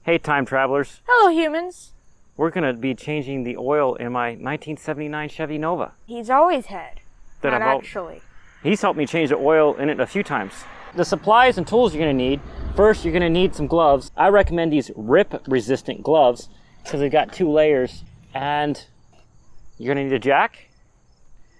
Hey time travelers. Hello humans. We're going to be changing the oil in my 1979 Chevy Nova. He's always had. That Not actually. He's helped me change the oil in it a few times. The supplies and tools you're going to need. First, you're going to need some gloves. I recommend these rip resistant gloves because they've got 2 layers. And you're going to need a jack.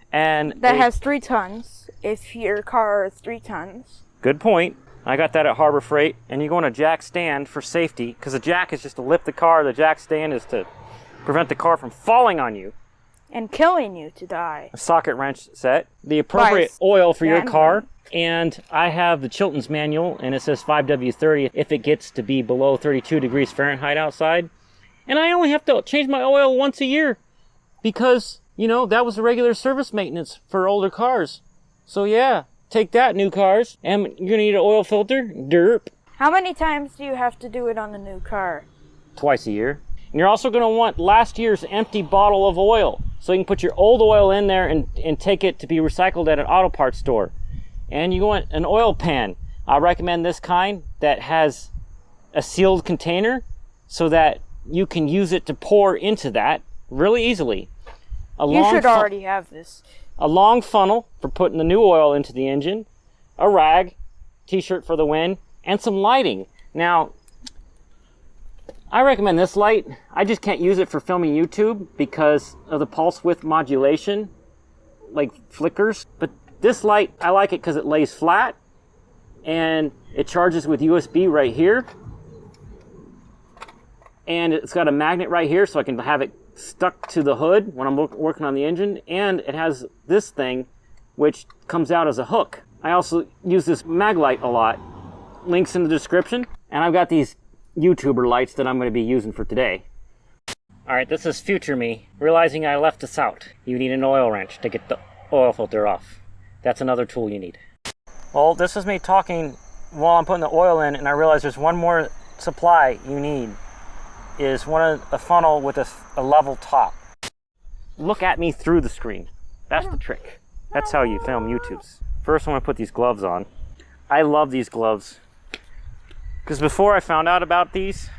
And that has 3 tons. If your car is 3 tons. Good point. I got that at Harbor Freight. And you go on a jack stand for safety, because a jack is just to lift the car. The jack stand is to prevent the car from falling on you. And killing you to die. A socket wrench set. The appropriate oil for your car. And I have the Chilton's manual, and it says 5W30 if it gets to be below 32 degrees Fahrenheit outside. And I only have to change my oil once a year. Because, you know, that was the regular service maintenance for older cars. So yeah. Take that, new cars. And you're gonna need an oil filter. Derp. How many times do you have to do it on a new car? Twice a year. And you're also gonna want last year's empty bottle of oil. So you can put your old oil in there and take it to be recycled at an auto parts store. And you want an oil pan. I recommend this kind that has a sealed container so that you can use it to pour into that really easily. You should already have this. A long funnel for putting the new oil into the engine, a rag, t-shirt for the wind, and some lighting. Now, I recommend this light. I just can't use it for filming YouTube because of the pulse width modulation, like flickers. But this light, I like it because it lays flat and it charges with USB right here. And it's got a magnet right here so I can have it stuck to the hood when I'm working on the engine, and it has this thing which comes out as a hook. I also use this Maglite a lot. Links in the description. And I've got these YouTuber lights that I'm going to be using for today. Alright, this is future me, realizing I left this out. You need an oil wrench to get the oil filter off. That's another tool you need. Well, this is me talking while I'm putting the oil in, and I realize there's one more supply you need. Is a funnel with a level top. Look at me through the screen. That's the trick. That's how you film YouTubes. First, I want to put these gloves on. I love these gloves because before I found out about these,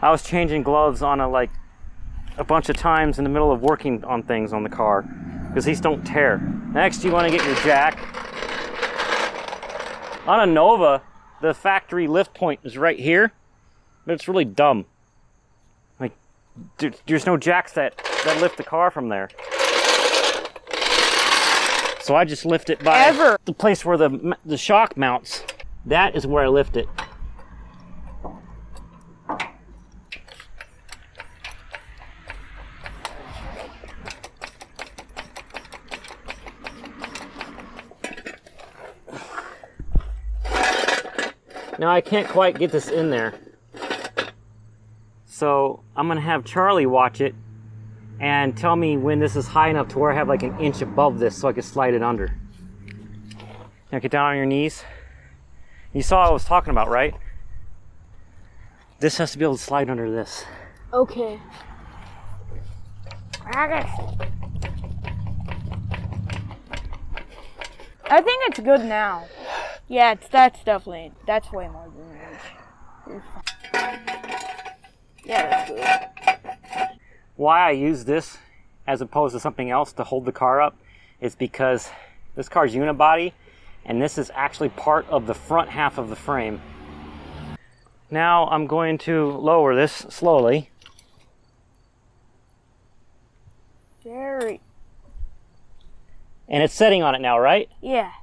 I was changing gloves on a bunch of times in the middle of working on things on the car because these don't tear. Next, you want to get your jack. On a Nova, the factory lift point is right here, but it's really dumb. There's no jacks that lift the car from there. So I just lift it by the place where the shock mounts. That is where I lift it. Now I can't quite get this in there. So I'm gonna have Charlie watch it and tell me when this is high enough to where I have like an inch above this so I can slide it under. Now get down on your knees. You saw what I was talking about, right? This has to be able to slide under this. Okay. I think it's good now. Yeah, that's way more than it is. Yeah, that's good. Why I use this as opposed to something else to hold the car up is because this car's unibody and this is actually part of the front half of the frame. Now I'm going to lower this slowly. Very. And it's sitting on it now, right? Yeah.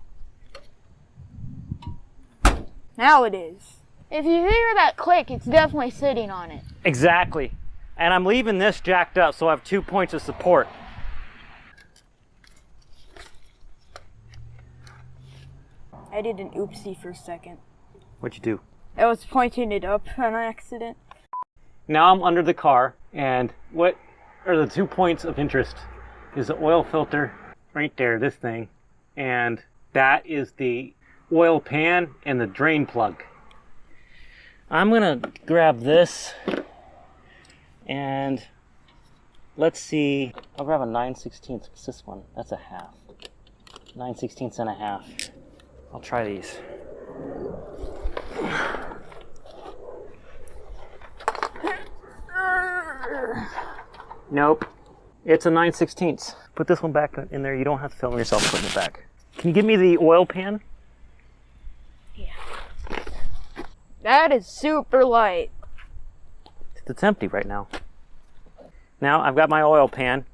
Now it is. If you hear that click, it's definitely sitting on it. Exactly. And I'm leaving this jacked up so I have 2 points of support. I did an oopsie for a second. What'd you do? I was pointing it up on accident. Now I'm under the car, and what are the 2 points of interest is the oil filter right there, this thing, and that is the oil pan and the drain plug. I'm gonna grab this and let's see, I'll grab a 9/16. What's this one? That's a half. 9/16 and a half. I'll try these. Nope. It's a 9/16. Put this one back in there. You don't have to film yourself putting it back. Can you give me the oil pan? Yeah. That is super light. It's empty right now. Now I've got my oil pan.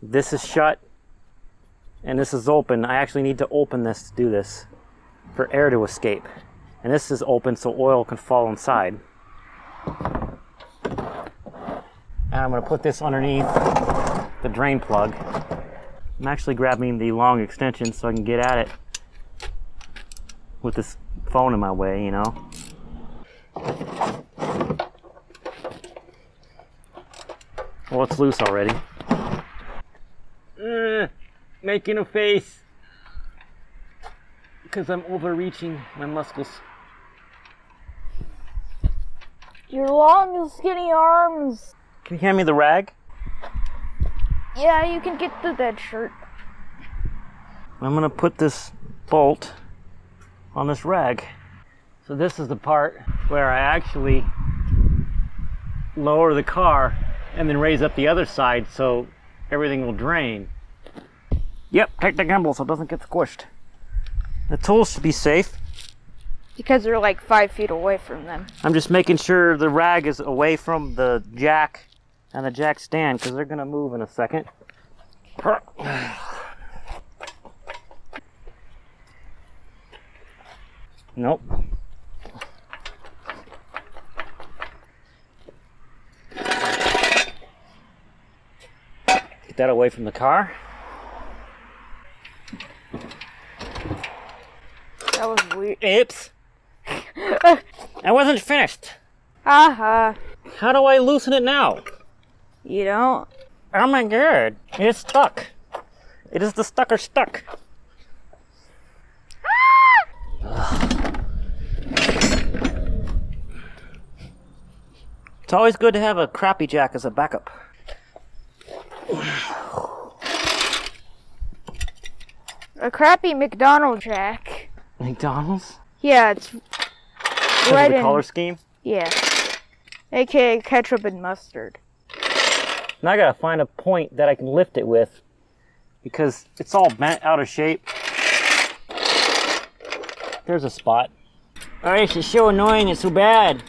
This is shut and this is open. I actually need to open this to do this for air to escape. And this is open so oil can fall inside. And I'm going to put this underneath the drain plug. I'm actually grabbing the long extension so I can get at it with this phone in my way, you know. Well, it's loose already. Making a face because I'm overreaching my muscles. Your long, skinny arms. Can you hand me the rag? Yeah, you can get through that shirt. I'm gonna put this bolt on this rag. So this is the part where I actually lower the car and then raise up the other side so everything will drain. Yep, take the gimbal so it doesn't get squished. The tools should be safe. Because they're like 5 feet away from them. I'm just making sure the rag is away from the jack and the jack stand because they're gonna move in a second. Nope. Get that away from the car. That was weird. Oops. I wasn't finished. Haha. How do I loosen it now? You don't? Oh my god, it's stuck. It is the stucker stuck. It's always good to have a crappy jack as a backup. A crappy McDonald's jack. McDonald's? Yeah, it's Right the color scheme? Yeah. AKA ketchup and mustard. Now I gotta find a point that I can lift it with because it's all bent out of shape. There's a spot. Oh, this is so annoying, it's so bad.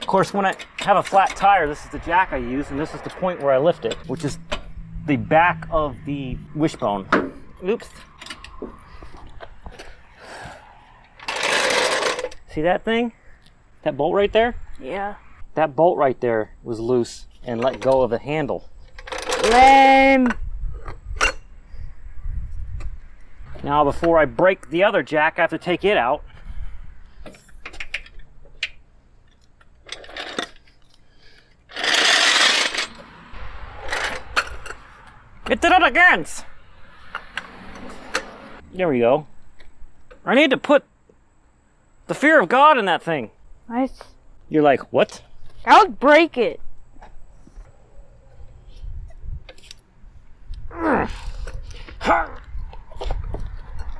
Of course, when I have a flat tire, this is the jack I use, and this is the point where I lift it, which is the back of the wishbone. Oops. See that thing? That bolt right there? Yeah. That bolt right there was loose and let go of the handle. Lame. Now before I break the other jack, I have to take it out. It did it again! There we go. I need to put the fear of God in that thing. Nice. You're like, what? I'll break it.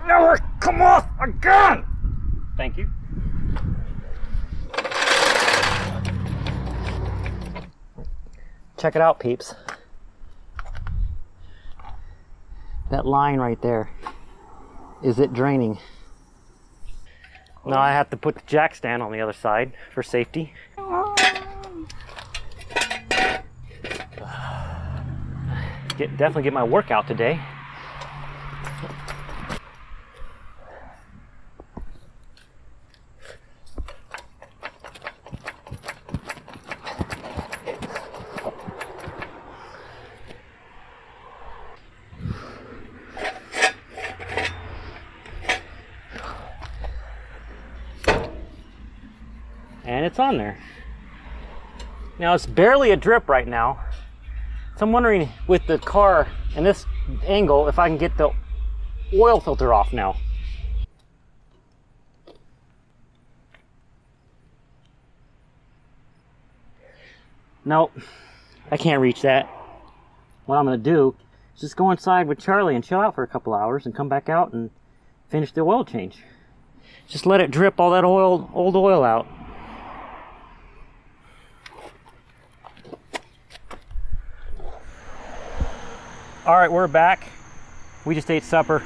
Never come off again! Thank you. Check it out, peeps. That line right there. Is it draining? Now I have to put the jack stand on the other side for safety. Definitely get my workout today. And it's on there. Now it's barely a drip right now. So I'm wondering with the car and this angle if I can get the oil filter off now. Nope, I can't reach that. What I'm gonna do is just go inside with Charlie and chill out for a couple hours and come back out and finish the oil change. Just let it drip all that old oil out. All right, we're back. We just ate supper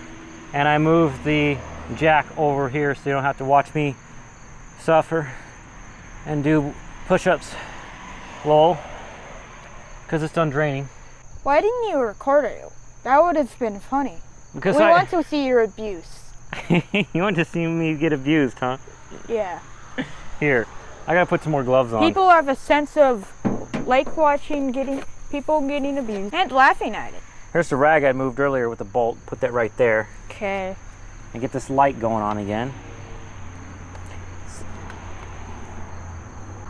and I moved the jack over here so you don't have to watch me suffer and do push-ups, lol, because it's done draining. Why didn't you record it? That would have been funny. Because we want to see your abuse. You want to see me get abused, huh? Yeah. Here, I gotta put some more gloves on. People have a sense of like watching people getting abused and laughing at it. Here's the rag I moved earlier with the bolt. Put that right there. Okay. And get this light going on again.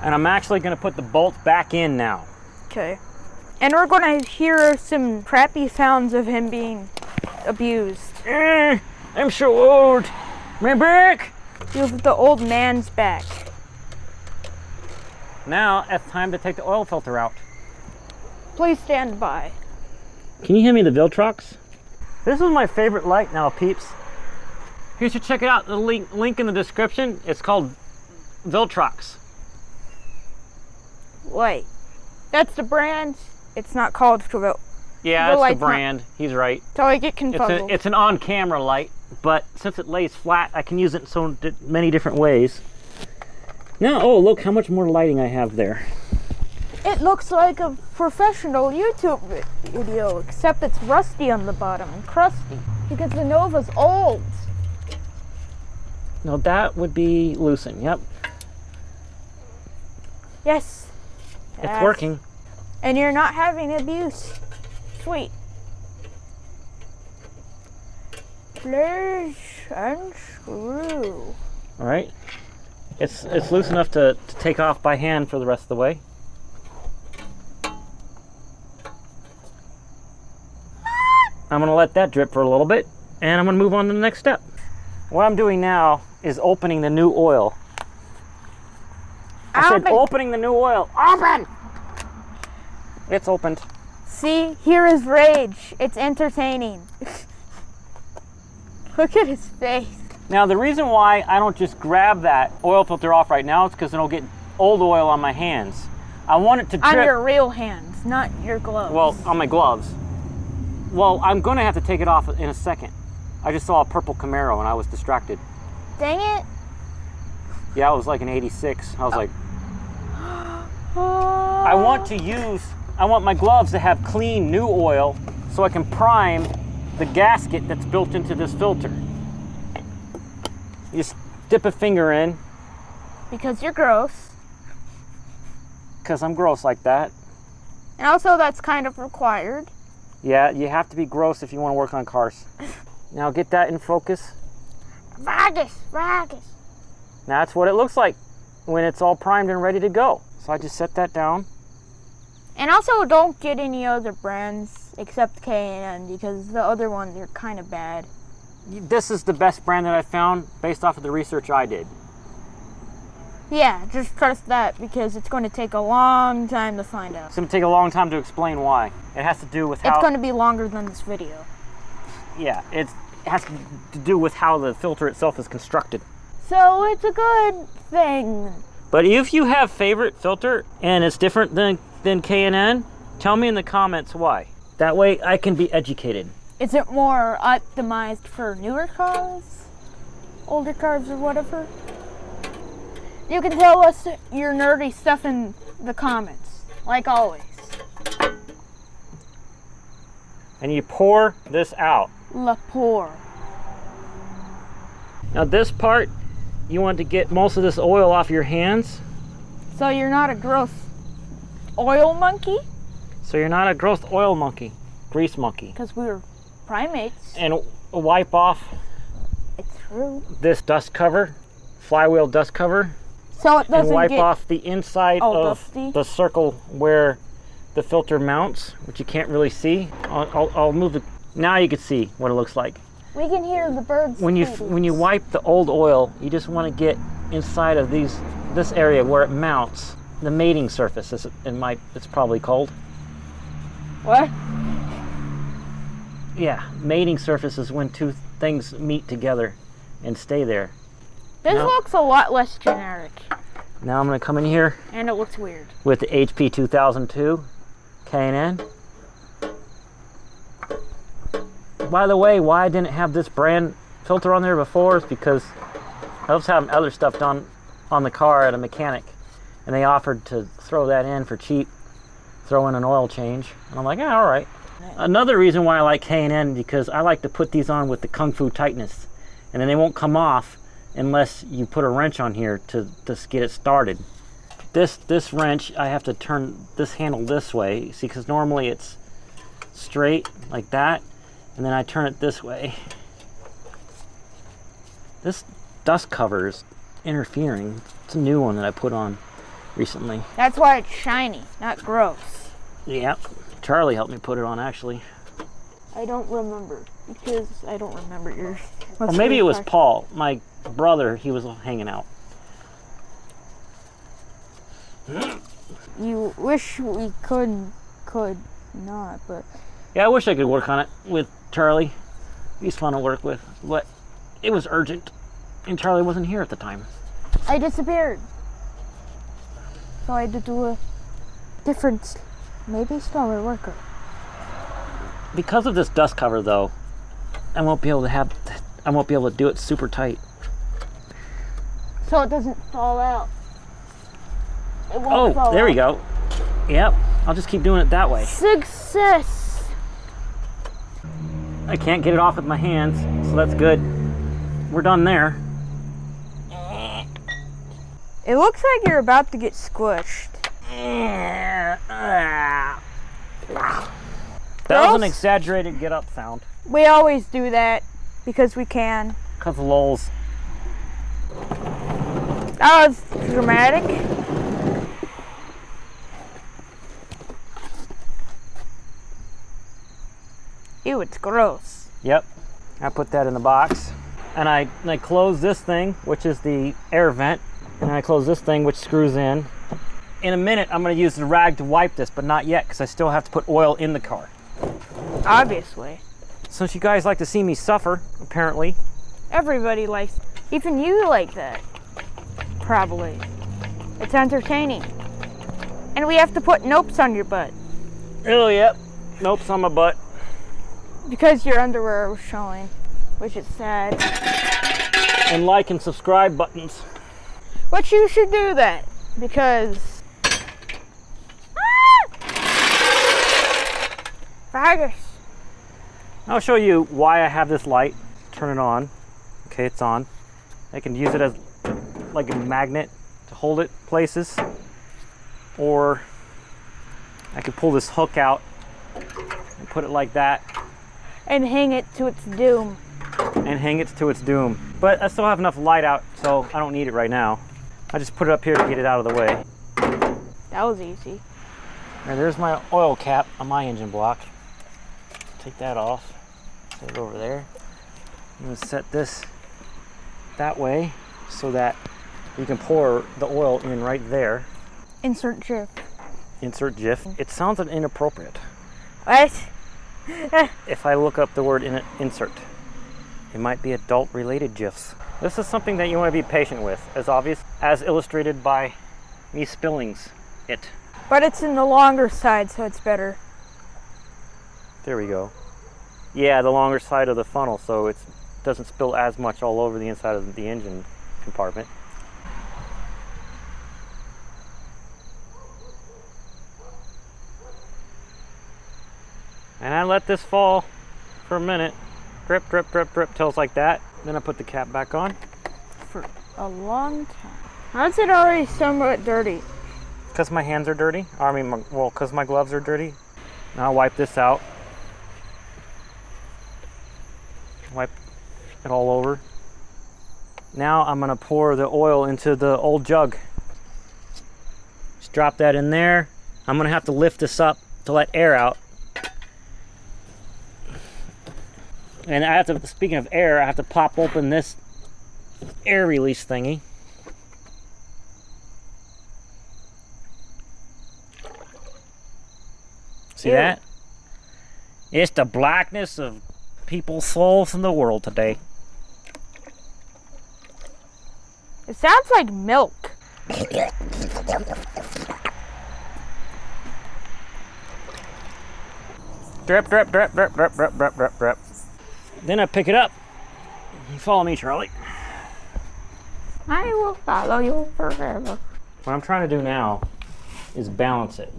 And I'm actually gonna put the bolt back in now. Okay. And we're gonna hear some crappy sounds of him being abused. I'm so old. My back. You have the old man's back. Now it's time to take the oil filter out. Please stand by. Can you hand me the Viltrox? This is my favorite light now, peeps. You should check it out. The link in the description. It's called Viltrox. Wait, that's the brand? It's not called Vil. Yeah, that's the brand. He's right. So I get confused. It's an on-camera light, but since it lays flat, I can use it in so many different ways. Now, oh, look how much more lighting I have there. It looks like a professional YouTube video, except it's rusty on the bottom and crusty because the Nova's old. No, that would be loosen. Yep. Yes. It's working. And you're not having abuse. Sweet. Please unscrew. All right. It's loose enough to take off by hand for the rest of the way. I'm gonna let that drip for a little bit, and I'm gonna move on to the next step. What I'm doing now is opening the new oil. I said opening the new oil. Open! It's opened. See, here is rage. It's entertaining. Look at his face. Now the reason why I don't just grab that oil filter off right now is because it'll get old oil on my hands. I want it to drip. On your real hands, not your gloves. Well, on my gloves. Well, I'm going to have to take it off in a second. I just saw a purple Camaro and I was distracted. Dang it. Yeah, it was like an 86. I was like, I want my gloves to have clean new oil so I can prime the gasket that's built into this filter. You just dip a finger in. Because you're gross. Because I'm gross like that. And also that's kind of required. Yeah, you have to be gross if you want to work on cars. Now get that in focus. Vargas. Now that's what it looks like when it's all primed and ready to go. So I just set that down. And also don't get any other brands except K&N because the other ones are kind of bad. This is the best brand that I found based off of the research I did. Yeah, just trust that because it's going to take a long time to find out. It's going to take a long time to explain why. It has to do with how... It's going to be longer than this video. Yeah, it has to do with how the filter itself is constructed. So it's a good thing. But if you have favorite filter and it's different than K&N, tell me in the comments why. That way I can be educated. Is it more optimized for newer cars? Older cars or whatever? You can tell us your nerdy stuff in the comments, like always. And you pour this out. La pour. Now this part, you want to get most of this oil off your hands. So you're not a gross oil monkey? So you're not a gross oil monkey, grease monkey. Because we're primates. And wipe off It's true. this dust cover, flywheel dust cover. So it doesn't and wipe get off the inside of dusty. the circle where the filter mounts, which you can't really see. I'll move it. Now you can see what it looks like. We can hear the birds. When you wipe the old oil, you just want to get inside of this area where it mounts, the mating surface. It's probably called. What? Yeah, mating surface is when two things meet together and stay there. This looks a lot less generic. Now I'm going to come in here. And it looks weird. With the HP 2002 K&N. By the way, why I didn't have this brand filter on there before is because I was having other stuff done on the car at a mechanic, and they offered to throw that in for cheap, throw in an oil change, and I'm like, yeah, all right. Another reason why I like K&N, because I like to put these on with the Kung Fu tightness, and then they won't come off unless you put a wrench on here to get it started. This wrench, I have to turn this handle this way, see, because normally it's straight like that, and then I turn it this way. This dust cover is interfering. It's a new one that I put on recently. That's why it's shiny, not gross. Yep. Charlie helped me put it on, actually. I don't remember, because I don't remember yours. Or maybe it was Paul, my brother. He was hanging out. You wish we could not, but... Yeah, I wish I could work on it with Charlie. He's fun to work with, but it was urgent, and Charlie wasn't here at the time. I disappeared. So I had to do a different, maybe smaller worker. Because of this dust cover, though, I won't be able to do it super tight. So it doesn't fall out. It won't fall out. Oh, there we go. Yep, I'll just keep doing it that way. Success! I can't get it off with my hands, so that's good. We're done there. It looks like you're about to get squished. That was an exaggerated get up sound. We always do that because we can. Because of lols. That was dramatic. Ew, it's gross. Yep. I put that in the box. And I close this thing, which is the air vent. And I close this thing, which screws in. In a minute, I'm going to use the rag to wipe this, but not yet, because I still have to put oil in the car. Obviously. Since you guys like to see me suffer, apparently. Everybody likes, even you like that. Probably. It's entertaining. And we have to put nopes on your butt. Oh, yep. Nopes on my butt. Because your underwear was showing, which is sad. And like and subscribe buttons. But you should do that, because... Faggots. I'll show you why I have this light. Turn it on. Okay, it's on. I can use it as like a magnet to hold it places. Or I could pull this hook out and put it like that. And hang it to its doom. And hang it to its doom. But I still have enough light out, so I don't need it right now. I just put it up here to get it out of the way. That was easy. And there's my oil cap on my engine block. Take that off. Set it over there. I'm going to set this that way so that you can pour the oil in right there. Insert GIF. Insert GIF. It sounds inappropriate. What? If I look up the word insert, it might be adult-related GIFs. This is something that you want to be patient with, as obvious as illustrated by me spillings it. But it's in the longer side, so it's better. There we go. Yeah, the longer side of the funnel, so it doesn't spill as much all over the inside of the engine compartment. And I let this fall for a minute. Drip, drip, drip, drip, till it's like that. Then I put the cap back on. For a long time. How's it already somewhat dirty? Because my hands are dirty. I mean, well, because my gloves are dirty. Now I'll wipe this out. Wipe it all over. Now I'm going to pour the oil into the old jug. Just drop that in there. I'm going to have to lift this up to let air out. And I have to, speaking of air, I have to pop open this air release thingy. See that? It's the blackness of people's souls in the world today. It sounds like milk. Drip, drip, drip, drip, drip, drip, drip, drip, drip. Then I pick it up. You follow me, Charlie. I will follow you forever. What I'm trying to do now is balance it.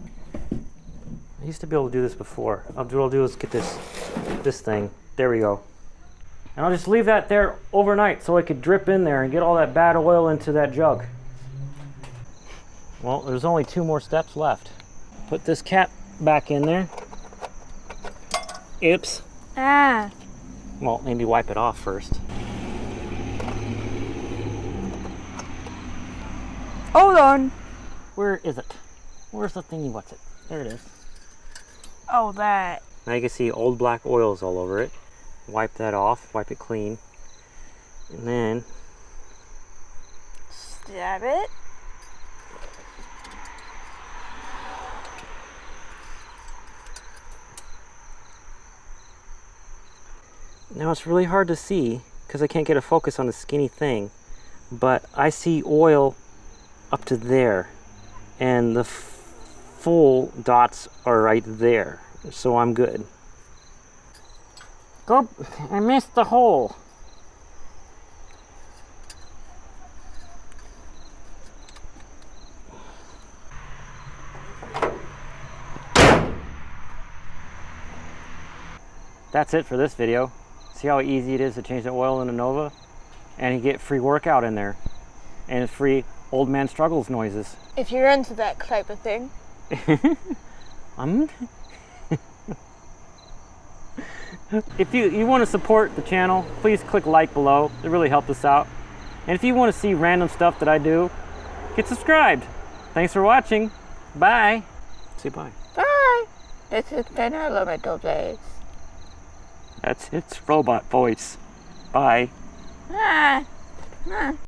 I used to be able to do this before. What I'll do is get this thing. There we go. And I'll just leave that there overnight so it could drip in there and get all that bad oil into that jug. Well, there's only 2 more steps left. Put this cap back in there. Oops. Ah. Well, maybe wipe it off first. Hold on. Where is it? Where's the thingy? What's it? There it is. Oh, that. Now you can see old black oils all over it. Wipe that off, wipe it clean. And then Stab it. now it's really hard to see because I can't get a focus on the skinny thing, but I see oil up to there and the full dots are right there, so I'm good. Go, I missed the hole. That's it for this video. See how easy it is to change the oil in a Nova? And you get free workout in there. And free old man struggles noises. If you're into that type of thing. If you want to support the channel, please click like below. It really helps us out. And if you want to see random stuff that I do, get subscribed. Thanks for watching. Bye. Say bye. Bye. This has been Elemental Days. That's its robot voice. Bye. Ah. Ah.